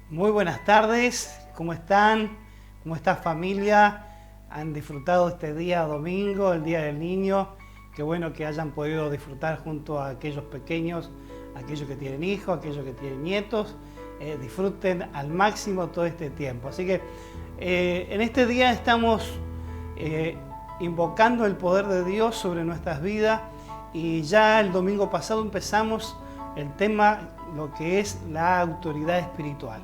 Muy buenas tardes, ¿cómo están? ¿Cómo está familia? ¿Han disfrutado este día domingo, el Día del Niño? Qué bueno que hayan podido disfrutar junto a aquellos pequeños, aquellos que tienen hijos, aquellos que tienen nietos. Disfruten al máximo todo este tiempo. Así que en este día estamos invocando el poder de Dios sobre nuestras vidas y ya el domingo pasado empezamos el tema, lo que es la autoridad espiritual.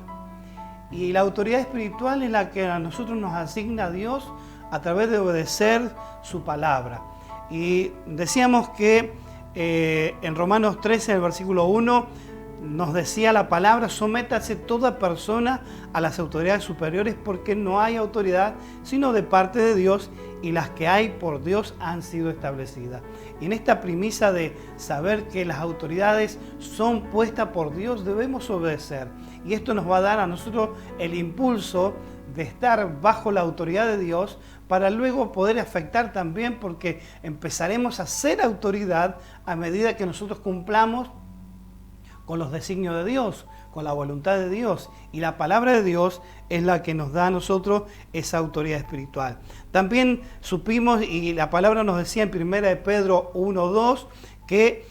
Y la autoridad espiritual es la que a nosotros nos asigna Dios a través de obedecer su palabra. Y decíamos que en Romanos 13, el versículo 1, nos decía la palabra: sométase toda persona a las autoridades superiores, porque no hay autoridad sino de parte de Dios, y las que hay por Dios han sido establecidas. Y en esta premisa de saber que las autoridades son puestas por Dios, debemos obedecer. Y esto nos va a dar a nosotros el impulso de estar bajo la autoridad de Dios, para luego poder afectar también, porque empezaremos a ser autoridad a medida que nosotros cumplamos con los designios de Dios, con la voluntad de Dios. Y la palabra de Dios es la que nos da a nosotros esa autoridad espiritual. También supimos, y la palabra nos decía en 1 de Pedro 1:2, que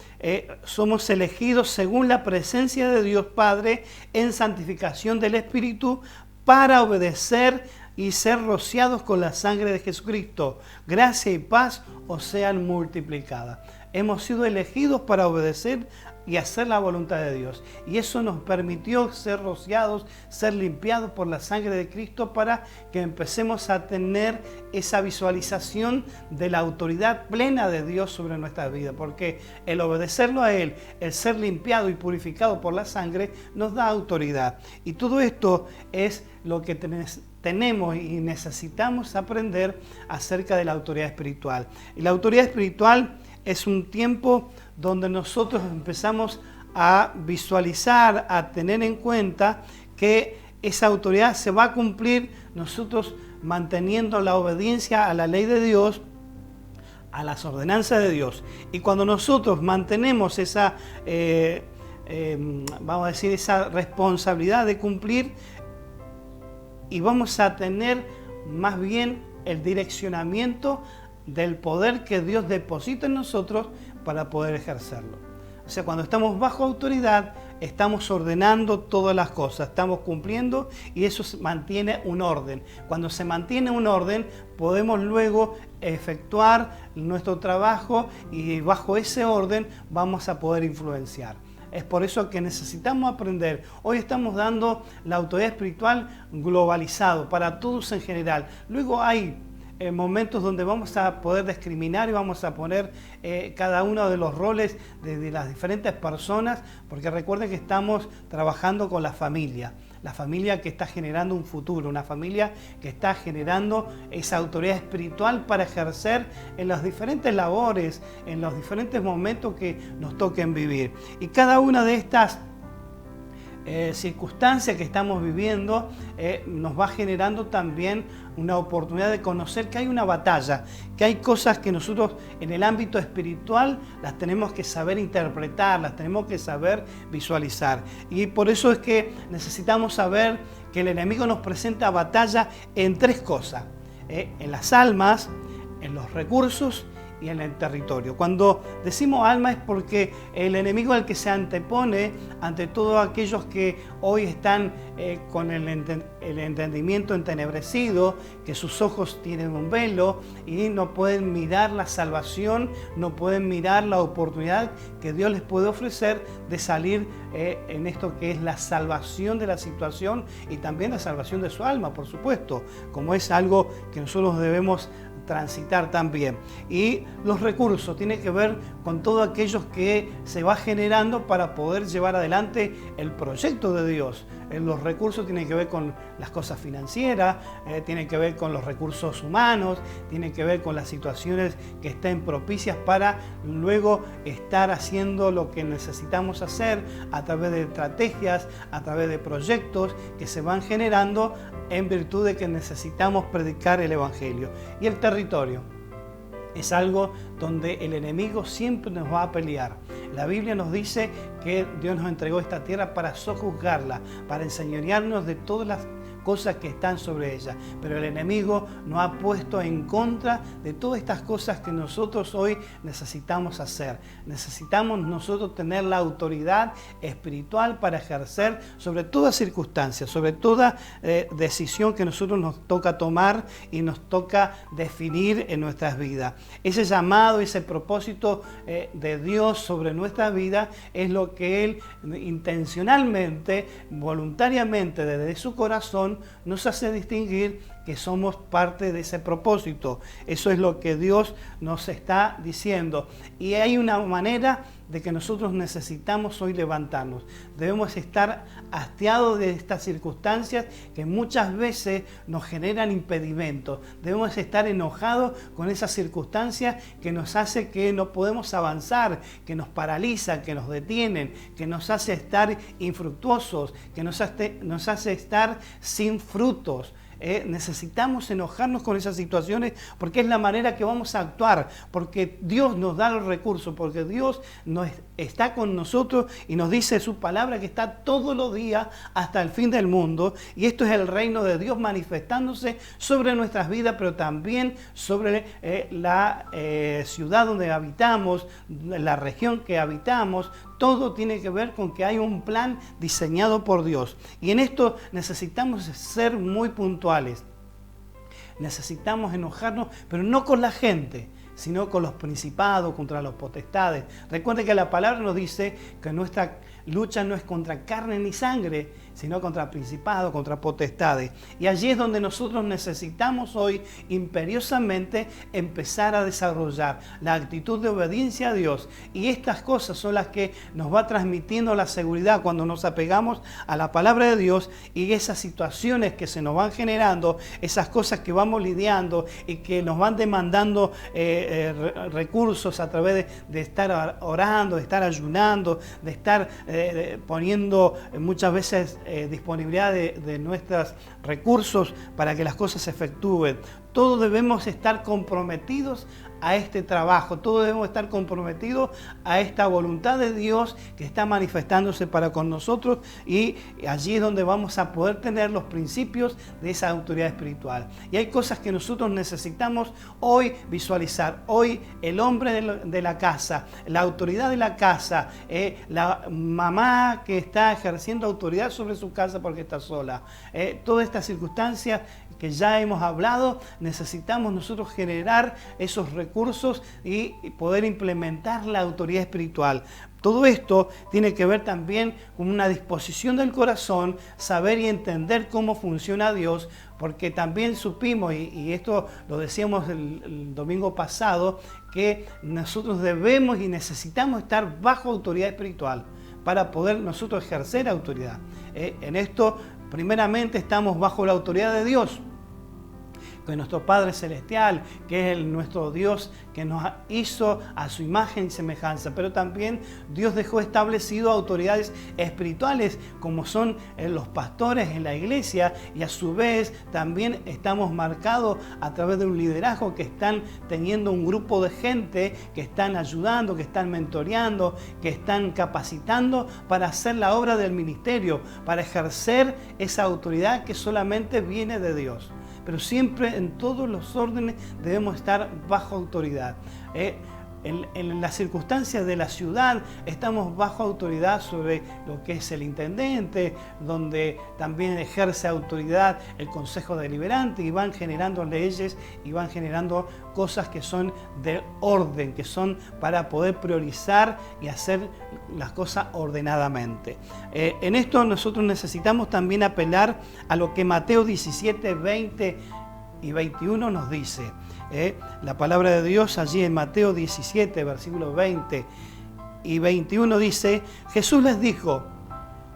somos elegidos según la presencia de Dios Padre en santificación del Espíritu, para obedecer y ser rociados con la sangre de Jesucristo. Gracia y paz os sean multiplicadas. Hemos sido elegidos para obedecer y hacer la voluntad de Dios. Y eso nos permitió ser rociados, ser limpiados por la sangre de Cristo, para que empecemos a tener esa visualización de la autoridad plena de Dios sobre nuestra vida. Porque el obedecerlo a Él, el ser limpiado y purificado por la sangre, nos da autoridad. Y todo esto es lo que tenemos y necesitamos aprender acerca de la autoridad espiritual. Y la autoridad espiritual es un tiempo donde nosotros empezamos a visualizar, a tener en cuenta que esa autoridad se va a cumplir nosotros manteniendo la obediencia a la ley de Dios, a las ordenanzas de Dios. Y cuando nosotros mantenemos esa, vamos a decir, esa responsabilidad de cumplir, y vamos a tener más bien el direccionamiento del poder que Dios deposita en nosotros para poder ejercerlo. O sea, cuando estamos bajo autoridad, estamos ordenando todas las cosas, estamos cumpliendo, y eso mantiene un orden. Cuando se mantiene un orden, podemos luego efectuar nuestro trabajo, y bajo ese orden vamos a poder influenciar. Es por eso que necesitamos aprender. Hoy estamos dando la autoridad espiritual globalizado para todos en general. Luego hay momentos donde vamos a poder discriminar y vamos a poner cada uno de los roles de las diferentes personas, porque recuerden que estamos trabajando con la familia que está generando un futuro, una familia que está generando esa autoridad espiritual para ejercer en las diferentes labores, en los diferentes momentos que nos toquen vivir. Y cada una de estas circunstancias que estamos viviendo nos va generando también una oportunidad de conocer que hay una batalla, que hay cosas que nosotros en el ámbito espiritual las tenemos que saber interpretar, las tenemos que saber visualizar. Y por eso es que necesitamos saber que el enemigo nos presenta batalla en tres cosas: en las almas, en los recursos y en el territorio. Cuando decimos alma es porque el enemigo es el que se antepone ante todos aquellos que hoy están con el entendimiento entenebrecido, que sus ojos tienen un velo y no pueden mirar la salvación, no pueden mirar la oportunidad que Dios les puede ofrecer de salir en esto que es la salvación de la situación, y también la salvación de su alma, por supuesto, como es algo que nosotros debemos transitar también. Y los recursos tienen que ver con todos aquellos que se va generando para poder llevar adelante el proyecto de Dios. Los recursos tienen que ver con las cosas financieras, tienen que ver con los recursos humanos, tienen que ver con las situaciones que estén propicias para luego estar haciendo lo que necesitamos hacer a través de estrategias, a través de proyectos que se van generando en virtud de que necesitamos predicar el Evangelio. Y el territorio es algo donde el enemigo siempre nos va a pelear. La Biblia nos dice que Dios nos entregó esta tierra para sojuzgarla, para enseñorearnos de todas las cosas que están sobre ella. Pero el enemigo nos ha puesto en contra de todas estas cosas que nosotros hoy necesitamos hacer. Necesitamos nosotros tener la autoridad espiritual para ejercer sobre toda circunstancia, sobre toda decisión que nosotros nos toca tomar y nos toca definir en nuestras vidas. Ese llamado, ese propósito de Dios sobre nuestra vida es lo que Él intencionalmente, voluntariamente, desde su corazón, nos hace distinguir que somos parte de ese propósito. Eso es lo que Dios nos está diciendo. Y hay una manera de que nosotros necesitamos hoy levantarnos. Debemos estar hastiados de estas circunstancias que muchas veces nos generan impedimentos. Debemos estar enojados con esas circunstancias que nos hace que no podemos avanzar, que nos paralizan, que nos detienen, que nos hace estar infructuosos, que nos hace estar sin frutos. Necesitamos enojarnos con esas situaciones porque es la manera que vamos a actuar, porque Dios nos da los recursos, porque Dios está con nosotros y nos dice su palabra que está todos los días hasta el fin del mundo, y esto es el reino de Dios manifestándose sobre nuestras vidas, pero también sobre la ciudad donde habitamos, la región que habitamos. Todo tiene que ver con que hay un plan diseñado por Dios. Y en esto necesitamos ser muy puntuales. Necesitamos enojarnos, pero no con la gente, sino con los principados, contra los potestades. Recuerde que la palabra nos dice que nuestra lucha no es contra carne ni sangre, sino contra principados, contra potestades. Y allí es donde nosotros necesitamos hoy imperiosamente empezar a desarrollar la actitud de obediencia a Dios. Y estas cosas son las que nos va transmitiendo la seguridad cuando nos apegamos a la palabra de Dios, y esas situaciones que se nos van generando, esas cosas que vamos lidiando y que nos van demandando recursos a través de estar orando, de estar ayunando, de estar poniendo muchas veces disponibilidad de nuestros recursos para que las cosas se efectúen. Todos debemos estar comprometidos a este trabajo, todos debemos estar comprometidos a esta voluntad de Dios que está manifestándose para con nosotros, y allí es donde vamos a poder tener los principios de esa autoridad espiritual. Y hay cosas que nosotros necesitamos hoy visualizar. Hoy el hombre de la casa, la autoridad de la casa, la mamá que está ejerciendo autoridad sobre su casa porque está sola, todas estas circunstancias que ya hemos hablado, necesitamos nosotros generar esos recursos y poder implementar la autoridad espiritual. Todo esto tiene que ver también con una disposición del corazón, saber y entender cómo funciona Dios, porque también supimos, y esto lo decíamos el domingo pasado, que nosotros debemos y necesitamos estar bajo autoridad espiritual para poder nosotros ejercer autoridad. En esto, primeramente, estamos bajo la autoridad de Dios, que es nuestro Padre Celestial, que es nuestro Dios que nos hizo a su imagen y semejanza. Pero también Dios dejó establecido autoridades espirituales como son los pastores en la iglesia, y a su vez también estamos marcados a través de un liderazgo que están teniendo un grupo de gente que están ayudando, que están mentoreando, que están capacitando para hacer la obra del ministerio, para ejercer esa autoridad que solamente viene de Dios. Pero siempre en todos los órdenes debemos estar bajo autoridad. En las circunstancias de la ciudad estamos bajo autoridad sobre lo que es el intendente, donde también ejerce autoridad el Consejo Deliberante, y van generando leyes y van generando cosas que son de orden, que son para poder priorizar y hacer las cosas ordenadamente. En esto nosotros necesitamos también apelar a lo que Mateo 17, 20 y 21 nos dice. La palabra de Dios allí en Mateo 17, versículos 20 y 21 dice: Jesús les dijo: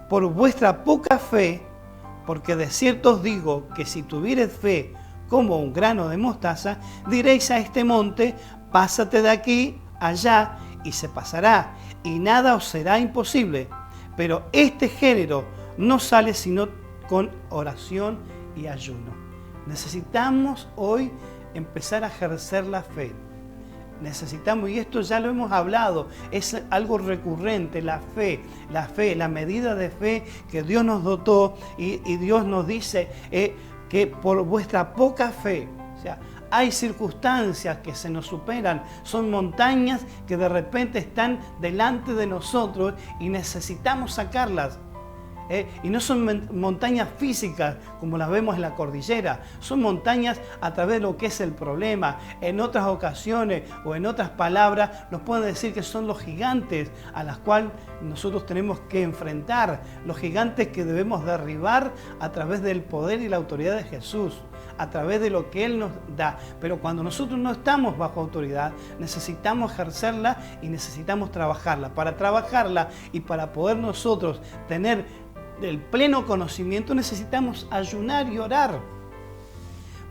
por vuestra poca fe, porque de cierto os digo que si tuviereis fe como un grano de mostaza, diréis a este monte: pásate de aquí allá, y se pasará, y nada os será imposible. Pero este género no sale sino con oración y ayuno. Necesitamos hoy empezar a ejercer la fe. necesitamos, y esto ya lo hemos hablado, es algo recurrente, la fe, la medida de fe que Dios nos dotó, y Dios nos dice que por vuestra poca fe, o sea, hay circunstancias que se nos superan, son montañas que de repente están delante de nosotros y necesitamos sacarlas. Y no son montañas físicas como las vemos en la cordillera, son montañas a través de lo que es el problema. En otras ocasiones o en otras palabras nos pueden decir que son los gigantes a los cuales nosotros tenemos que enfrentar, los gigantes que debemos derribar a través del poder y la autoridad de Jesús, a través de lo que Él nos da. Pero cuando nosotros no estamos bajo autoridad, necesitamos ejercerla y necesitamos trabajarla. Para trabajarla y para poder nosotros tener el pleno conocimiento, necesitamos ayunar y orar.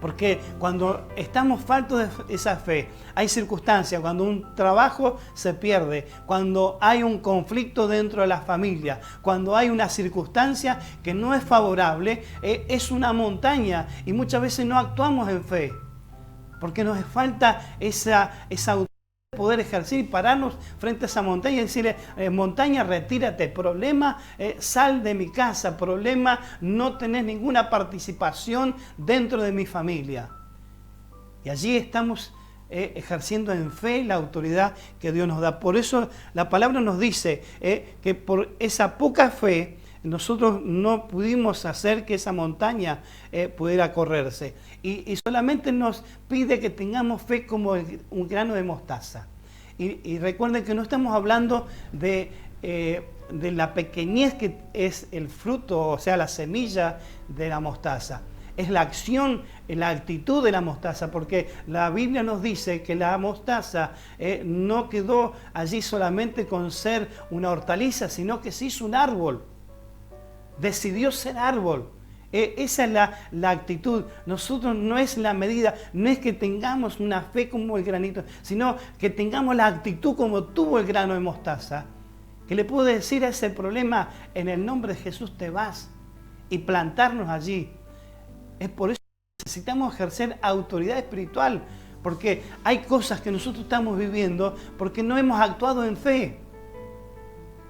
Porque cuando estamos faltos de esa fe, hay circunstancias, cuando un trabajo se pierde, cuando hay un conflicto dentro de la familia, cuando hay una circunstancia que no es favorable, es una montaña y muchas veces no actuamos en fe. Porque nos falta esa autoridad de poder ejercer y pararnos frente a esa montaña y decirle, montaña, retírate, problema, sal de mi casa, problema, no tenés ninguna participación dentro de mi familia. Y allí estamos ejerciendo en fe la autoridad que Dios nos da. Por eso la palabra nos dice que por esa poca fe nosotros no pudimos hacer que esa montaña pudiera correrse. Y solamente nos pide que tengamos fe como un grano de mostaza. Y recuerden que no estamos hablando de la pequeñez que es el fruto, o sea, la semilla de la mostaza. Es la acción, la actitud de la mostaza, porque la Biblia nos dice que la mostaza no quedó allí solamente con ser una hortaliza, sino que se hizo un árbol. Decidió ser árbol. Esa es la actitud. Nosotros no es la medida, no es que tengamos una fe como el granito, sino que tengamos la actitud como tuvo el grano de mostaza, que le puedo decir a ese problema, en el nombre de Jesús te vas, y plantarnos allí. Es por eso que necesitamos ejercer autoridad espiritual, porque hay cosas que nosotros estamos viviendo porque no hemos actuado en fe.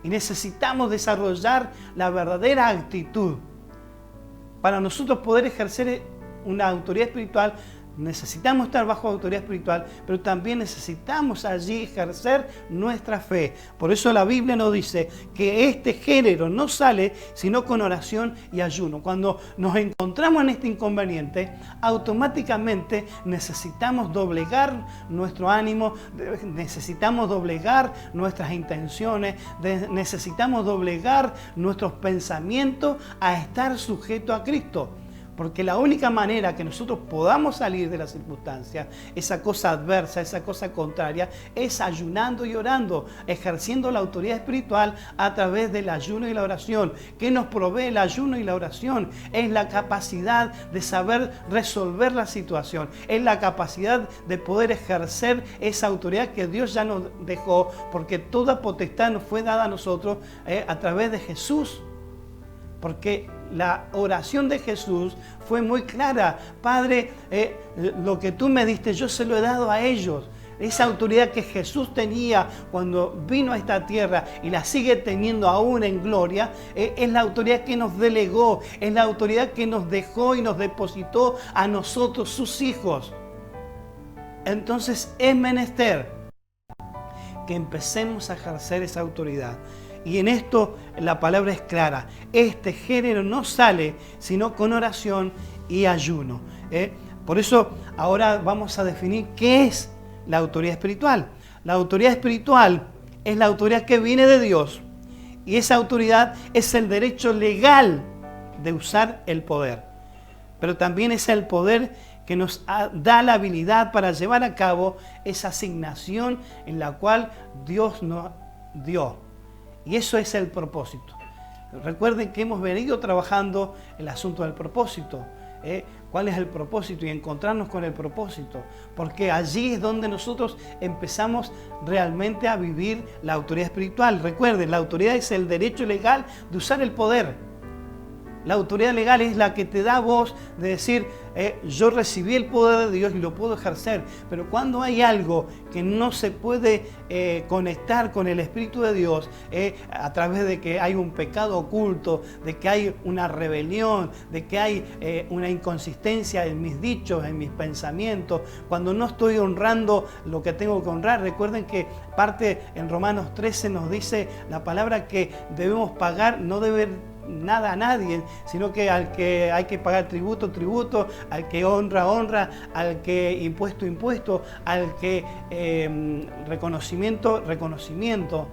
Y necesitamos desarrollar la verdadera actitud. Para nosotros poder ejercer una autoridad espiritual, necesitamos estar bajo autoridad espiritual, pero también necesitamos allí ejercer nuestra fe. Por eso la Biblia nos dice que este género no sale sino con oración y ayuno. Cuando nos encontramos en este inconveniente, automáticamente necesitamos doblegar nuestro ánimo, necesitamos doblegar nuestras intenciones, necesitamos doblegar nuestros pensamientos a estar sujetos a Cristo. Porque la única manera que nosotros podamos salir de las circunstancias, esa cosa adversa, esa cosa contraria, es ayunando y orando, ejerciendo la autoridad espiritual a través del ayuno y la oración. ¿Qué nos provee el ayuno y la oración? Es la capacidad de saber resolver la situación, es la capacidad de poder ejercer esa autoridad que Dios ya nos dejó, porque toda potestad nos fue dada a nosotros a través de Jesús. Porque la oración de Jesús fue muy clara. Padre, lo que tú me diste, yo se lo he dado a ellos. Esa autoridad que Jesús tenía cuando vino a esta tierra y la sigue teniendo aún en gloria, es la autoridad que nos delegó, es la autoridad que nos dejó y nos depositó a nosotros, sus hijos. Entonces es menester que empecemos a ejercer esa autoridad. Y en esto la palabra es clara. Este género no sale sino con oración y ayuno. Por eso ahora vamos a definir qué es la autoridad espiritual. La autoridad espiritual es la autoridad que viene de Dios. Y esa autoridad es el derecho legal de usar el poder. Pero también es el poder que nos da la habilidad para llevar a cabo esa asignación en la cual Dios nos dio. Y eso es el propósito. Recuerden que hemos venido trabajando el asunto del propósito. ¿Cuál es el propósito? Y encontrarnos con el propósito. Porque allí es donde nosotros empezamos realmente a vivir la autoridad espiritual. Recuerden, la autoridad es el derecho legal de usar el poder. La autoridad legal es la que te da voz de decir, yo recibí el poder de Dios y lo puedo ejercer. Pero cuando hay algo que no se puede conectar con el Espíritu de Dios, a través de que hay un pecado oculto, de que hay una rebelión, de que hay una inconsistencia en mis dichos, en mis pensamientos, cuando no estoy honrando lo que tengo que honrar. Recuerden que parte en Romanos 13 nos dice la palabra que debemos pagar, no deber nada a nadie, sino que al que hay que pagar tributo, tributo, al que honra, honra, al que impuesto, impuesto, al que reconocimiento, reconocimiento.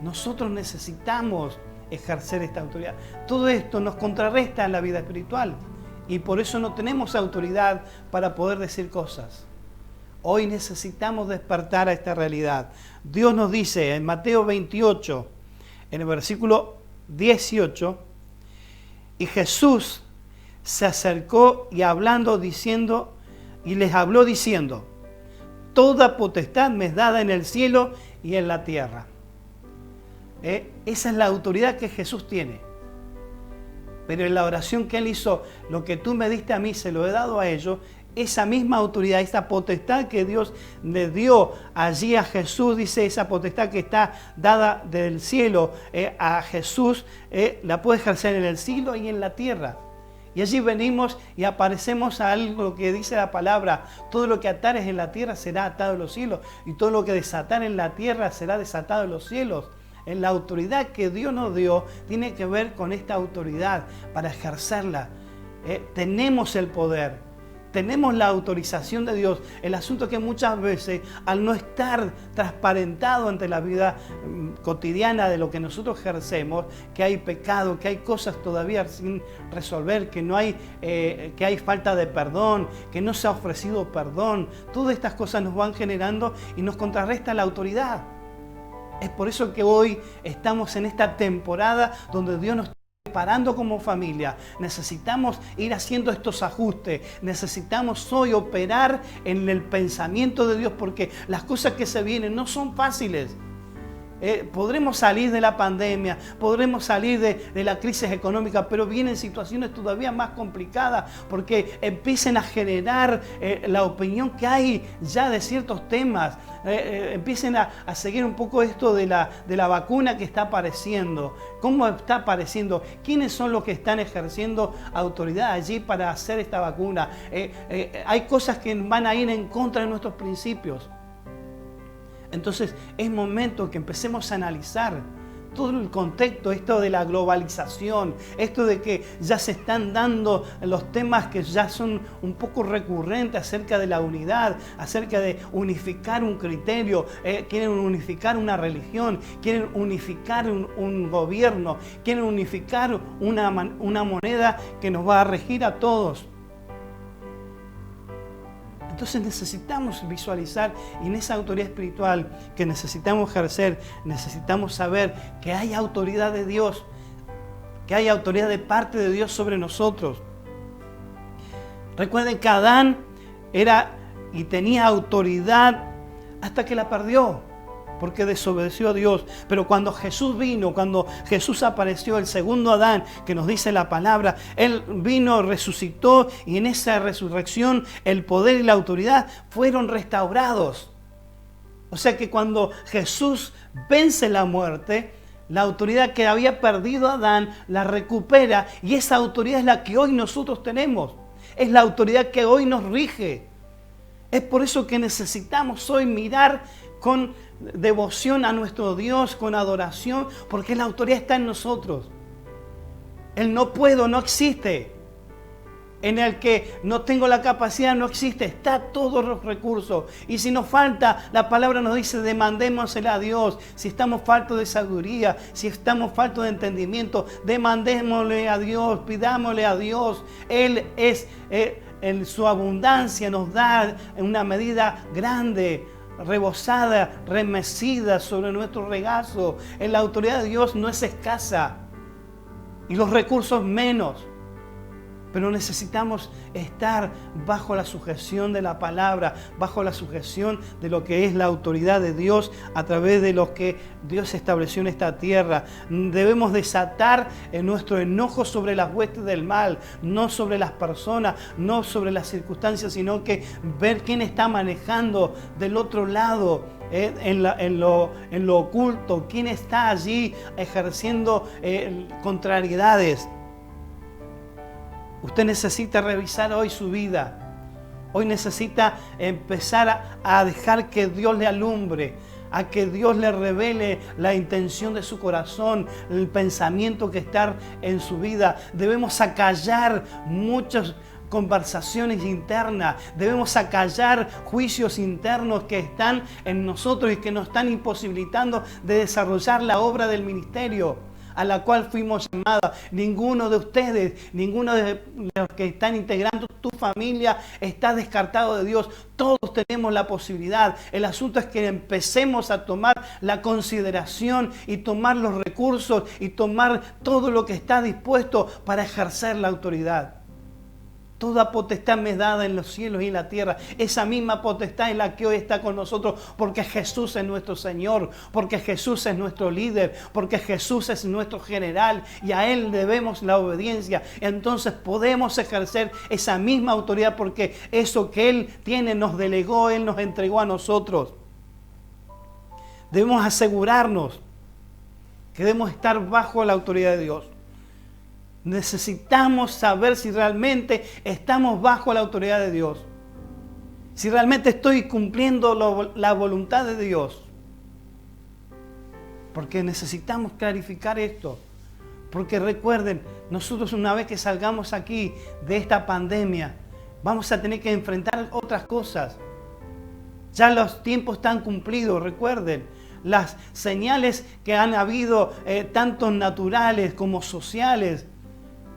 Nosotros necesitamos ejercer esta autoridad. Todo esto nos contrarresta en la vida espiritual y por eso no tenemos autoridad para poder decir cosas. Hoy necesitamos despertar a esta realidad. Dios nos dice en Mateo 28, en el versículo 18, y Jesús se acercó y les habló diciendo, toda potestad me es dada en el cielo y en la tierra. Esa es la autoridad que Jesús tiene. Pero en la oración que Él hizo, lo que tú me diste a mí, se lo he dado a ellos. Esa misma autoridad, esa potestad que Dios le dio allí a Jesús, dice esa potestad que está dada del cielo a Jesús, la puede ejercer en el cielo y en la tierra. Y allí venimos y aparecemos a algo que dice la palabra, todo lo que atares en la tierra será atado en los cielos y todo lo que desatar en la tierra será desatado en los cielos. En la autoridad que Dios nos dio tiene que ver con esta autoridad para ejercerla. Tenemos el poder. Tenemos la autorización de Dios. El asunto es que muchas veces, al no estar transparentado ante la vida cotidiana de lo que nosotros ejercemos, que hay pecado, que hay cosas todavía sin resolver, que hay falta de perdón, que no se ha ofrecido perdón, todas estas cosas nos van generando y nos contrarresta la autoridad. Es por eso que hoy estamos en esta temporada donde Dios nos preparando como familia. Necesitamos ir haciendo estos ajustes. Necesitamos hoy operar en el pensamiento de Dios porque las cosas que se vienen no son fáciles. Podremos salir de la pandemia, podremos salir de la crisis económica, pero vienen situaciones todavía más complicadas porque empiecen a generar la opinión que hay ya de ciertos temas, empiecen a seguir un poco esto de la vacuna que está apareciendo, cómo está apareciendo, quiénes son los que están ejerciendo autoridad allí para hacer esta vacuna. Hay cosas que van a ir en contra de nuestros principios. Entonces es momento que empecemos a analizar todo el contexto, esto de la globalización, esto de que ya se están dando los temas que ya son un poco recurrentes acerca de la unidad, acerca de unificar un criterio, quieren unificar una religión, quieren unificar un gobierno, quieren unificar una moneda que nos va a regir a todos. Entonces necesitamos visualizar y en esa autoridad espiritual que necesitamos ejercer, necesitamos saber que hay autoridad de Dios, que hay autoridad de parte de Dios sobre nosotros. Recuerden que Adán era y tenía autoridad hasta que la perdió, porque desobedeció a Dios. Pero cuando Jesús vino, cuando Jesús apareció, el segundo Adán, que nos dice la palabra, Él vino, resucitó y en esa resurrección el poder y la autoridad fueron restaurados. O sea que cuando Jesús vence la muerte, la autoridad que había perdido Adán la recupera y esa autoridad es la que hoy nosotros tenemos. Es la autoridad que hoy nos rige. Es por eso que necesitamos hoy mirar con devoción a nuestro Dios, con adoración, porque la autoridad está en nosotros. El no puedo no existe. En el que no tengo la capacidad no existe. Está todos los recursos. Y si nos falta, la palabra nos dice, demandémosela a Dios. Si estamos faltos de sabiduría, si estamos faltos de entendimiento, demandémosle a Dios, pidámosle a Dios. Él es, en su abundancia nos da una medida grande, rebosada, remecida sobre nuestro regazo. En la autoridad de Dios no es escasa y los recursos menos. pero necesitamos estar bajo la sujeción de la palabra, bajo la sujeción de lo que es la autoridad de Dios a través de lo que Dios estableció en esta tierra. Debemos desatar nuestro enojo sobre las huestes del mal, no sobre las personas, no sobre las circunstancias, sino que ver quién está manejando del otro lado, en lo oculto, quién está allí ejerciendo contrariedades. Usted necesita revisar hoy su vida. Hoy necesita empezar a dejar que Dios le alumbre, a que Dios le revele la intención de su corazón, el pensamiento que está en su vida. Debemos acallar muchas conversaciones internas, debemos acallar juicios internos que están en nosotros y que nos están imposibilitando de desarrollar la obra del ministerio a la cual fuimos llamados. Ninguno de ustedes, ninguno de los que están integrando tu familia está descartado de Dios. Todos tenemos la posibilidad. El asunto es que empecemos a tomar la consideración y tomar los recursos y tomar todo lo que está dispuesto para ejercer la autoridad. Toda potestad me es dada en los cielos y en la tierra. Esa misma potestad es la que hoy está con nosotros, porque Jesús es nuestro Señor, porque Jesús es nuestro líder, porque Jesús es nuestro general y a Él debemos la obediencia. Entonces podemos ejercer esa misma autoridad porque eso que Él tiene nos delegó, Él nos entregó a nosotros. Debemos asegurarnos que debemos estar bajo la autoridad de Dios. Necesitamos saber si realmente estamos bajo la autoridad de Dios. Si realmente estoy cumpliendo la voluntad de Dios. Porque necesitamos clarificar esto. Porque recuerden, nosotros una vez que salgamos aquí de esta pandemia, vamos a tener que enfrentar otras cosas. Ya los tiempos están cumplidos, recuerden. Las señales que han habido, tanto naturales como sociales,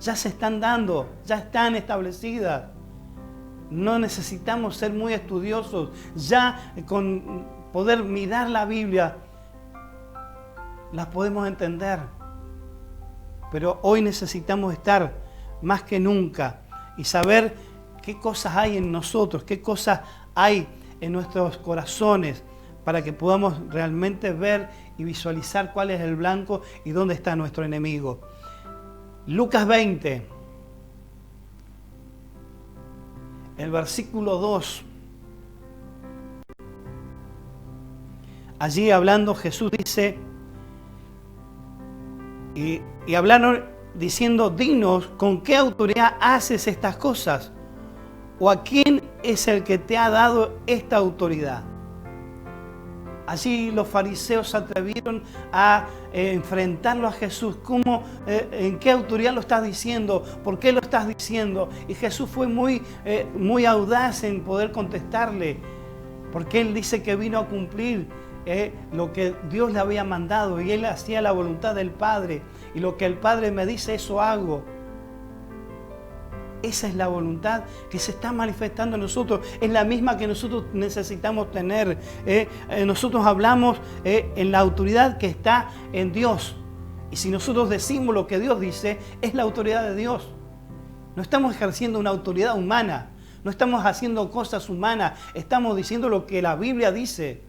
ya se están dando, ya están establecidas. No necesitamos ser muy estudiosos. Ya con poder mirar la Biblia, las podemos entender. Pero hoy necesitamos estar más que nunca y saber qué cosas hay en nosotros, qué cosas hay en nuestros corazones, para que podamos realmente ver y visualizar cuál es el blanco y dónde está nuestro enemigo. Lucas 20, el versículo 2. Allí hablando Jesús dice, y hablaron diciendo, dinos, ¿con qué autoridad haces estas cosas? ¿O a quién es el que te ha dado esta autoridad? Allí los fariseos se atrevieron a enfrentarlo a Jesús. ¿Cómo, en qué autoridad lo estás diciendo? ¿Por qué lo estás diciendo? Y Jesús fue muy audaz en poder contestarle, porque Él dice que vino a cumplir lo que Dios le había mandado, y Él hacía la voluntad del Padre, y lo que el Padre me dice, eso hago. Esa es la voluntad que se está manifestando en nosotros. Es la misma que nosotros necesitamos tener. Nosotros hablamos en la autoridad que está en Dios. Y si nosotros decimos lo que Dios dice, es la autoridad de Dios. No estamos ejerciendo una autoridad humana. No estamos haciendo cosas humanas. Estamos diciendo lo que la Biblia dice.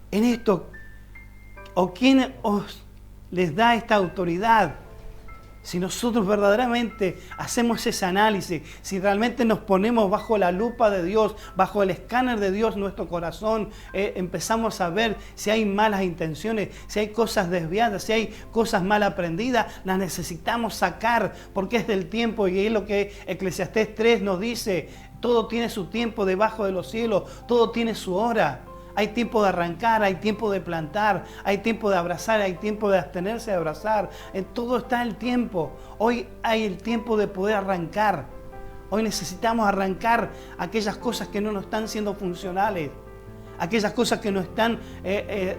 En esto, ¿o quién les da esta autoridad? Si nosotros verdaderamente hacemos ese análisis, si realmente nos ponemos bajo la lupa de Dios, bajo el escáner de Dios, nuestro corazón, empezamos a ver si hay malas intenciones, si hay cosas desviadas, si hay cosas mal aprendidas, las necesitamos sacar porque es del tiempo, y es lo que Eclesiastés 3 nos dice: todo tiene su tiempo debajo de los cielos, todo tiene su hora. Hay tiempo de arrancar, hay tiempo de plantar, hay tiempo de abrazar, hay tiempo de abstenerse de abrazar. En todo está el tiempo. Hoy hay el tiempo de poder arrancar. Hoy necesitamos arrancar aquellas cosas que no nos están siendo funcionales, aquellas cosas que nos están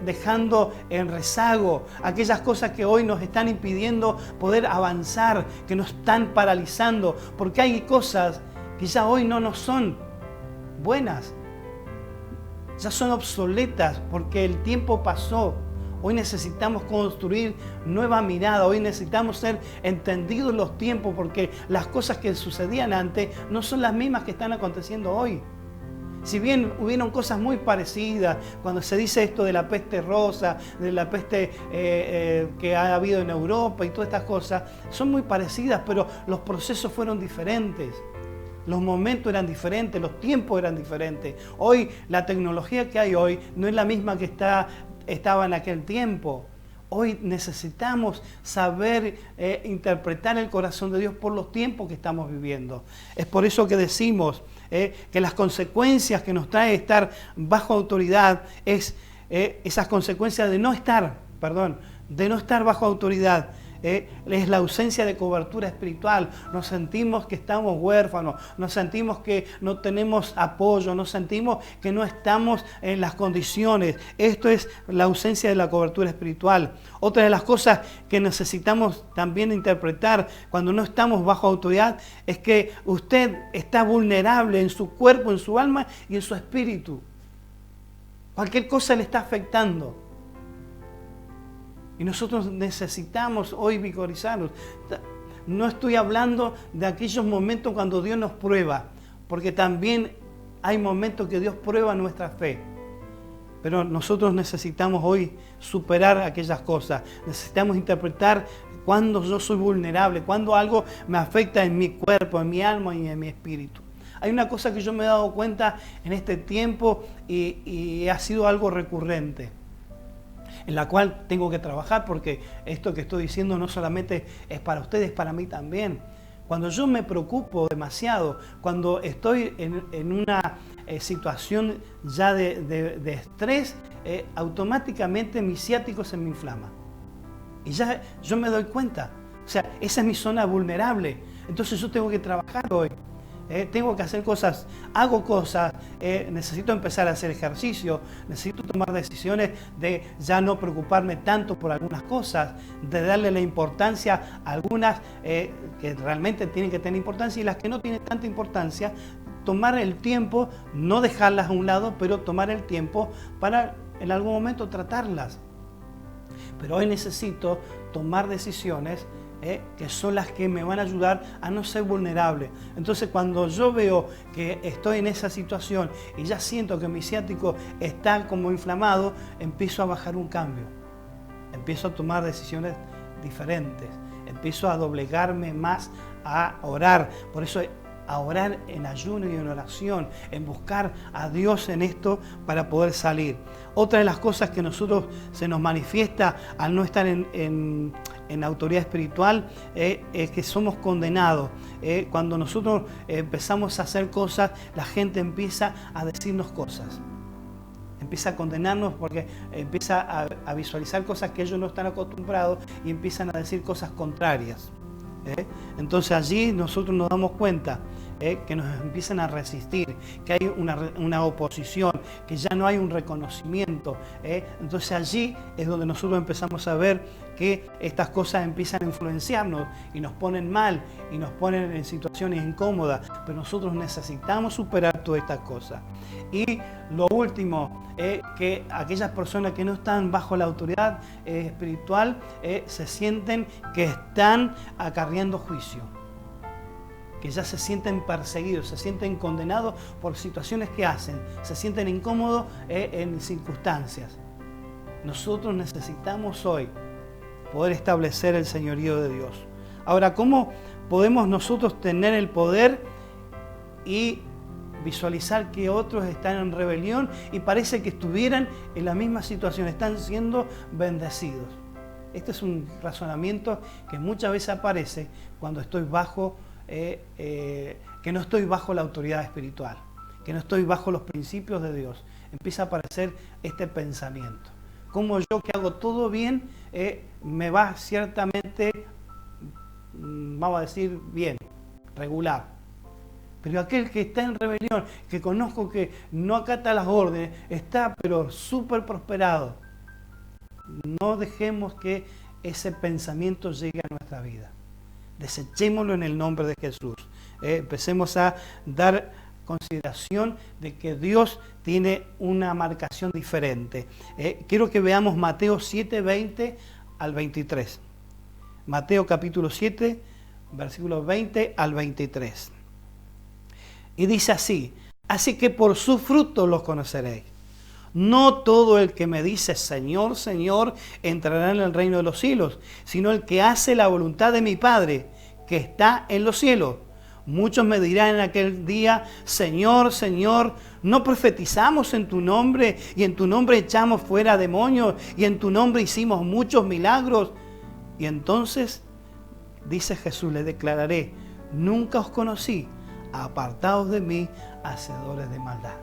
dejando en rezago, aquellas cosas que hoy nos están impidiendo poder avanzar, que nos están paralizando, porque hay cosas que ya hoy no nos son buenas. Ya son obsoletas porque el tiempo pasó. Hoy necesitamos construir nueva mirada. Hoy necesitamos ser entendidos los tiempos, porque las cosas que sucedían antes no son las mismas que están aconteciendo hoy. Si bien hubieron cosas muy parecidas, cuando se dice esto de la peste rosa, de la peste que ha habido en Europa y todas estas cosas, son muy parecidas, pero los procesos fueron diferentes. Los momentos eran diferentes, los tiempos eran diferentes. Hoy, la tecnología que hay hoy no es la misma que estaba en aquel tiempo. Hoy necesitamos saber interpretar el corazón de Dios por los tiempos que estamos viviendo. Es por eso que decimos que las consecuencias que nos trae estar bajo autoridad es esas consecuencias de no estar bajo autoridad. Es la ausencia de cobertura espiritual. Nos sentimos que estamos huérfanos, nos sentimos que no tenemos apoyo, nos sentimos que no estamos en las condiciones. Esto es la ausencia de la cobertura espiritual. Otra de las cosas que necesitamos también interpretar cuando no estamos bajo autoridad es que usted está vulnerable en su cuerpo, en su alma y en su espíritu. Cualquier cosa le está afectando. Y nosotros necesitamos hoy vigorizarnos. No estoy hablando de aquellos momentos cuando Dios nos prueba, porque también hay momentos que Dios prueba nuestra fe. Pero nosotros necesitamos hoy superar aquellas cosas. Necesitamos interpretar cuando yo soy vulnerable, cuando algo me afecta en mi cuerpo, en mi alma y en mi espíritu. Hay una cosa que yo me he dado cuenta en este tiempo y ha sido algo recurrente, en la cual tengo que trabajar, porque esto que estoy diciendo no solamente es para ustedes, es para mí también. Cuando yo me preocupo demasiado, cuando estoy en una situación ya de estrés, automáticamente mi ciático se me inflama. Y ya yo me doy cuenta. O sea, esa es mi zona vulnerable. Entonces yo tengo que trabajar hoy. Tengo que hacer cosas, hago cosas, necesito empezar a hacer ejercicio, necesito tomar decisiones de ya no preocuparme tanto por algunas cosas, de darle la importancia a algunas que realmente tienen que tener importancia y las que no tienen tanta importancia, tomar el tiempo, no dejarlas a un lado, pero tomar el tiempo para en algún momento tratarlas. Pero hoy necesito tomar decisiones que son las que me van a ayudar a no ser vulnerable. Entonces, cuando yo veo que estoy en esa situación y ya siento que mi ciático está como inflamado, empiezo a bajar un cambio. Empiezo a tomar decisiones diferentes. Empiezo a doblegarme más, a orar. Por eso a orar en ayuno y en oración, en buscar a Dios en esto para poder salir. Otra de las cosas que nosotros se nos manifiesta al no estar en autoridad espiritual es que somos condenados. Cuando nosotros empezamos a hacer cosas, la gente empieza a decirnos cosas. Empieza a condenarnos porque empieza a visualizar cosas que ellos no están acostumbrados y empiezan a decir cosas contrarias. Entonces allí nosotros nos damos cuenta que nos empiezan a resistir, que hay una oposición, que ya no hay un reconocimiento. Entonces allí es donde nosotros empezamos a ver que estas cosas empiezan a influenciarnos y nos ponen mal y nos ponen en situaciones incómodas, pero nosotros necesitamos superar todas estas cosas. Y lo último, que aquellas personas que no están bajo la autoridad espiritual se sienten que están acarreando juicio, que ya se sienten perseguidos, se sienten condenados por situaciones que hacen, se sienten incómodos en circunstancias. Nosotros necesitamos hoy poder establecer el señorío de Dios. Ahora, ¿cómo podemos nosotros tener el poder y visualizar que otros están en rebelión y parece que estuvieran en la misma situación, están siendo bendecidos? Este es un razonamiento que muchas veces aparece cuando estoy bajo, que no estoy bajo la autoridad espiritual, que no estoy bajo los principios de Dios. Empieza a aparecer este pensamiento. Como yo que hago todo bien, me va ciertamente, vamos a decir, bien, regular. Pero aquel que está en rebelión, que conozco que no acata las órdenes, está pero súper prosperado. No dejemos que ese pensamiento llegue a nuestra vida. Desechémoslo en el nombre de Jesús. Empecemos a dar consideración de que Dios tiene una marcación diferente. Quiero que veamos Mateo 7, 20 al 23. Mateo capítulo 7, versículos 20 al 23. Y dice así: así que por sus frutos los conoceréis. No todo el que me dice Señor, Señor, entrará en el reino de los cielos, sino el que hace la voluntad de mi Padre, que está en los cielos. Muchos me dirán en aquel día: Señor, Señor, ¿no profetizamos en tu nombre? Y en tu nombre echamos fuera demonios, y en tu nombre hicimos muchos milagros. Y entonces, dice Jesús, le declararé: nunca os conocí, apartaos de mí, hacedores de maldad.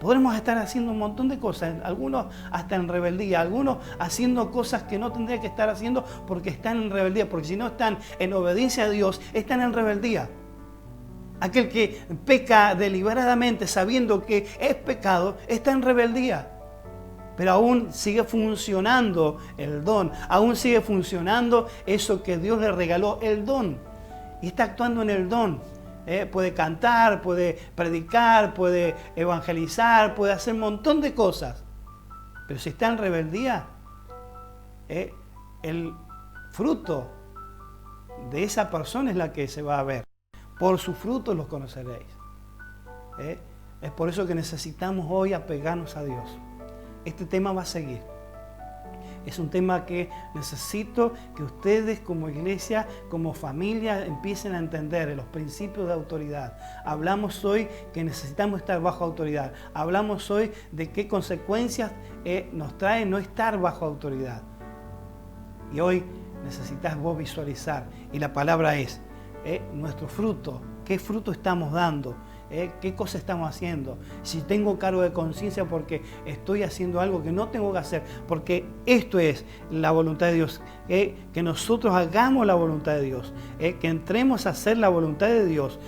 Podremos estar haciendo un montón de cosas, algunos hasta en rebeldía, algunos haciendo cosas que no tendrían que estar haciendo porque están en rebeldía, porque si no están en obediencia a Dios, están en rebeldía. Aquel que peca deliberadamente sabiendo que es pecado, está en rebeldía. Pero aún sigue funcionando el don, aún sigue funcionando eso que Dios le regaló, el don. Y está actuando en el don. Puede cantar, puede predicar, puede evangelizar, puede hacer un montón de cosas. Pero si está en rebeldía, el fruto de esa persona es la que se va a ver. Por sus frutos los conoceréis. Es por eso que necesitamos hoy apegarnos a Dios. Este tema va a seguir. Es un tema que necesito que ustedes como iglesia, como familia, empiecen a entender los principios de autoridad. Hablamos hoy que necesitamos estar bajo autoridad. Hablamos hoy de qué consecuencias nos trae no estar bajo autoridad. Y hoy necesitas vos visualizar. Y la palabra es nuestro fruto. ¿Qué fruto estamos dando? ¿Qué cosa estamos haciendo? Si tengo cargo de conciencia porque estoy haciendo algo que no tengo que hacer, porque esto es la voluntad de Dios, que nosotros hagamos la voluntad de Dios, que entremos a hacer la voluntad de Dios.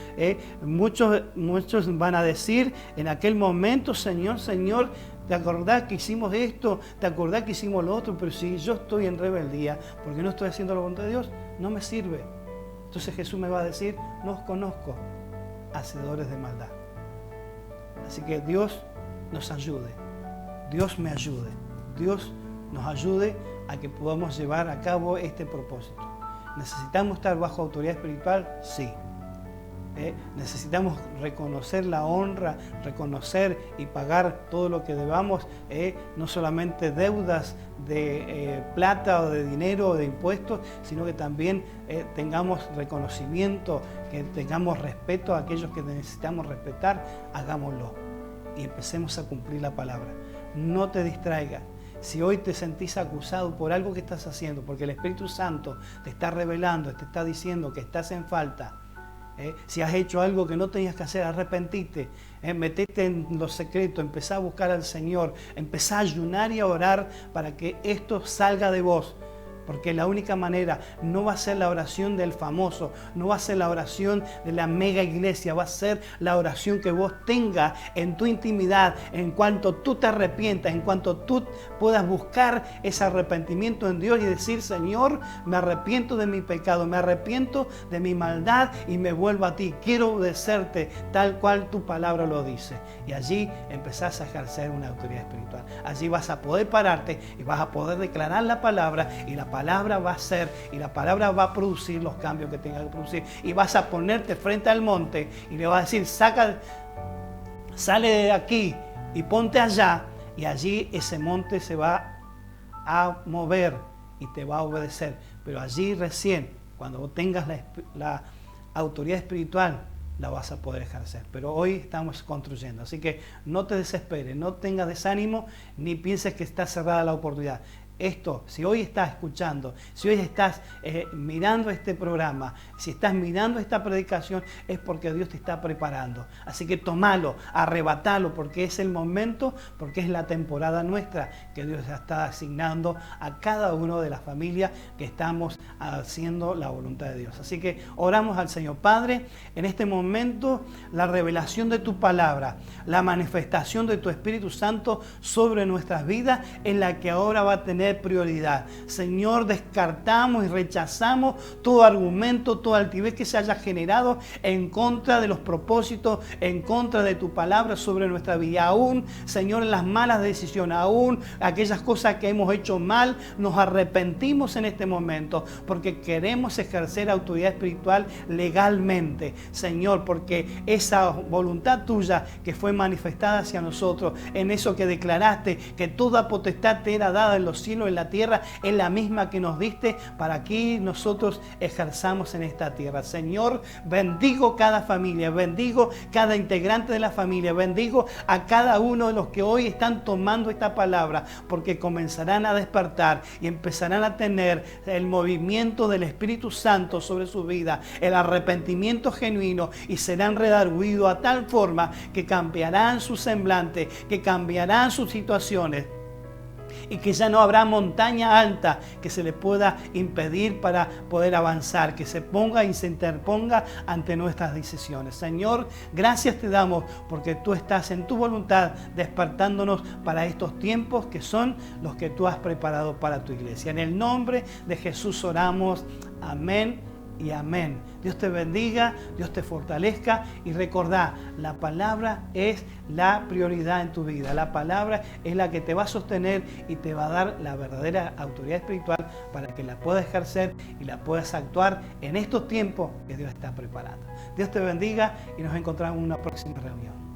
Muchos van a decir en aquel momento: Señor, Señor, ¿te acordás que hicimos esto? ¿Te acordás que hicimos lo otro? Pero si yo estoy en rebeldía porque no estoy haciendo la voluntad de Dios, no me sirve. Entonces Jesús me va a decir: no os conozco, hacedores de maldad. Así que Dios nos ayude, Dios me ayude, Dios nos ayude a que podamos llevar a cabo este propósito. ¿Necesitamos estar bajo autoridad espiritual? Sí. Necesitamos reconocer la honra, reconocer y pagar todo lo que debamos, no solamente deudas de plata o de dinero o de impuestos, sino que también tengamos reconocimiento, que tengamos respeto a aquellos que necesitamos respetar. Hagámoslo y empecemos a cumplir la palabra. No te distraigas. Si hoy te sentís acusado por algo que estás haciendo, porque el Espíritu Santo te está revelando, te está diciendo que estás en falta, si has hecho algo que no tenías que hacer, arrepentite, metete en lo secreto, empezá a buscar al Señor, empezá a ayunar y a orar para que esto salga de vos. Porque la única manera no va a ser la oración del famoso, no va a ser la oración de la mega iglesia, va a ser la oración que vos tengas en tu intimidad, en cuanto tú te arrepientas, en cuanto tú puedas buscar ese arrepentimiento en Dios y decir: Señor, me arrepiento de mi pecado, me arrepiento de mi maldad y me vuelvo a ti. Quiero obedecerte tal cual tu palabra lo dice. Y allí empezás a ejercer una autoridad espiritual. Allí vas a poder pararte y vas a poder declarar la palabra, y la palabra va a ser, y la palabra va a producir los cambios que tenga que producir. Y vas a ponerte frente al monte y le vas a decir: sale de aquí y ponte allá. Y allí ese monte se va a mover y te va a obedecer. Pero allí recién, cuando vos tengas la autoridad espiritual, la vas a poder ejercer. Pero hoy estamos construyendo. Así que no te desesperes, no tengas desánimo, ni pienses que está cerrada la oportunidad. Esto, si hoy estás escuchando, si hoy estás mirando este programa, si estás mirando esta predicación, es porque Dios te está preparando. Así que tomalo, arrebatalo, porque es el momento, porque es la temporada nuestra que Dios está asignando a cada uno de las familias que estamos haciendo la voluntad de Dios. Así que oramos al Señor. Padre, en este momento, la revelación de tu palabra, la manifestación de tu Espíritu Santo sobre nuestras vidas, es la que ahora va a tener tener prioridad. Señor, descartamos y rechazamos todo argumento, toda altivez que se haya generado en contra de los propósitos, en contra de tu palabra sobre nuestra vida. Aún, Señor, en las malas decisiones, aún aquellas cosas que hemos hecho mal, nos arrepentimos en este momento porque queremos ejercer autoridad espiritual legalmente, Señor, porque esa voluntad tuya que fue manifestada hacia nosotros, en eso que declaraste, que toda potestad te era dada en los cielos y en la tierra, es la misma que nos diste para que nosotros ejerzamos en esta tierra. Señor, bendigo cada familia, bendigo cada integrante de la familia, bendigo a cada uno de los que hoy están tomando esta palabra, porque comenzarán a despertar y empezarán a tener el movimiento del Espíritu Santo sobre su vida, el arrepentimiento genuino, y serán redarguidos a tal forma que cambiarán su semblante, que cambiarán sus situaciones, y que ya no habrá montaña alta que se le pueda impedir para poder avanzar, que se ponga y se interponga ante nuestras decisiones. Señor, gracias te damos porque tú estás en tu voluntad despertándonos para estos tiempos que son los que tú has preparado para tu iglesia. En el nombre de Jesús oramos. Amén y amén. Dios te bendiga, Dios te fortalezca, y recordá, la palabra es la prioridad en tu vida. La palabra es la que te va a sostener y te va a dar la verdadera autoridad espiritual para que la puedas ejercer y la puedas actuar en estos tiempos que Dios está preparando. Dios te bendiga y nos encontramos en una próxima reunión.